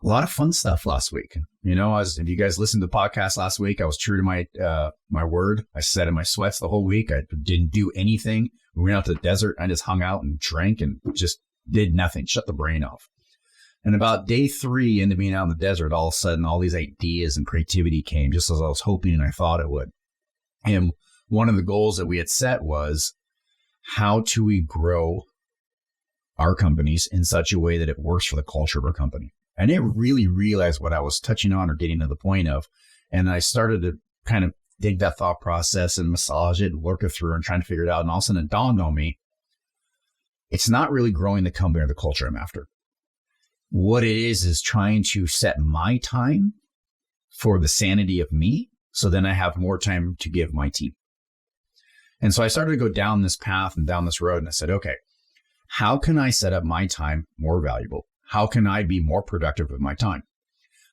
A lot of fun stuff last week. If you guys listened to the podcast last week, I was true to my word. I sat in my sweats the whole week. I didn't do anything. We went out to the desert. I just hung out and drank and just did nothing, shut the brain off. And about day 3 into being out in the desert, all of a sudden, all these ideas and creativity came just as I was hoping and I thought it would. And one of the goals that we had set was, how do we grow our companies in such a way that it works for the culture of our company? I didn't really realize what I was touching on or getting to the point of. And I started to kind of dig that thought process and massage it and work it through and trying to figure it out. And all of a sudden it dawned on me, it's not really growing the company or the culture I'm after. What it is trying to set my time for the sanity of me. So then I have more time to give my team. And so I started to go down this path and down this road. And I said, okay, how can I set up my time more valuable? How can I be more productive with my time?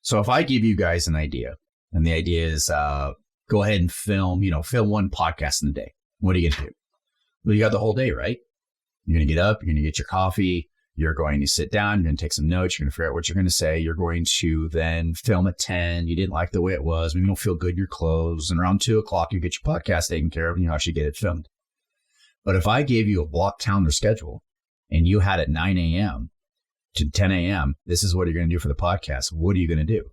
So if I give you guys an idea, and the idea is go ahead and film one podcast in a day, what are you going to do? Well, you got the whole day, right? You're going to get up, you're going to get your coffee, you're going to sit down, you're going to take some notes, you're going to figure out what you're going to say, you're going to then film at 10, you didn't like the way it was, maybe you don't feel good, you're closed, and around 2 o'clock, you get your podcast taken care of and you actually get it filmed. But if I gave you a block calendar schedule and you had at 9 a.m., to 10 a.m., this is what you're going to do for the podcast. What are you going to do?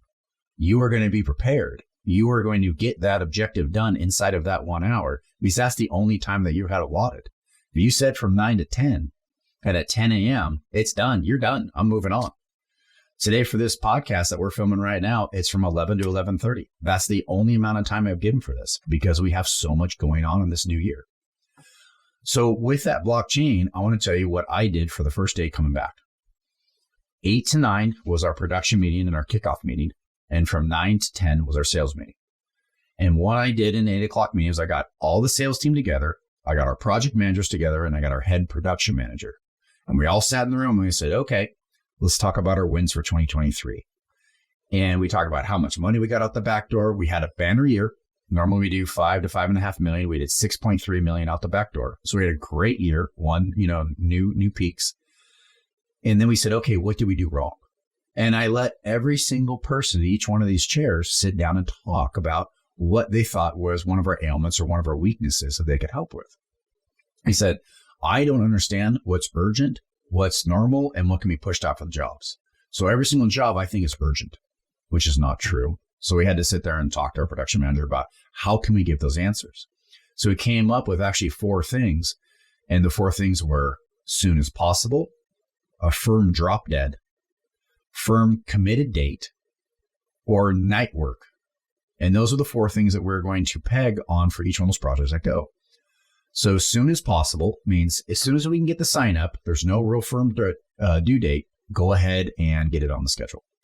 You are going to be prepared. You are going to get that objective done inside of that 1 hour, because that's the only time that you had allotted. If you said from 9 to 10, and at 10 a.m., it's done. You're done. I'm moving on. Today for this podcast that we're filming right now, it's from 11 to 11:30. That's the only amount of time I've given for this because we have so much going on in this new year. So with that blockchain, I want to tell you what I did for the first day coming back. 8 to 9 was our production meeting and our kickoff meeting. And from 9 to 10 was our sales meeting. And what I did in 8 o'clock meeting is I got all the sales team together. I got our project managers together and I got our head production manager. And we all sat in the room and we said, okay, let's talk about our wins for 2023. And we talked about how much money we got out the back door. We had a banner year. Normally we do 5 to 5.5 million. We did 6.3 million out the back door. So we had a great year, new peaks. And then we said, okay, what did we do wrong? And I let every single person at each one of these chairs sit down and talk about what they thought was one of our ailments or one of our weaknesses that they could help with. He said, I don't understand what's urgent, what's normal, and what can be pushed out for the jobs. So every single job I think is urgent, which is not true. So we had to sit there and talk to our production manager about how can we give those answers. So we came up with actually 4 things. And the 4 things were soon as possible, a firm drop dead, firm committed date, or night work. And those are the 4 things that we're going to peg on for each one of those projects that go. So as soon as possible means as soon as we can get the sign up, there's no real firm due date, go ahead and get it on the schedule.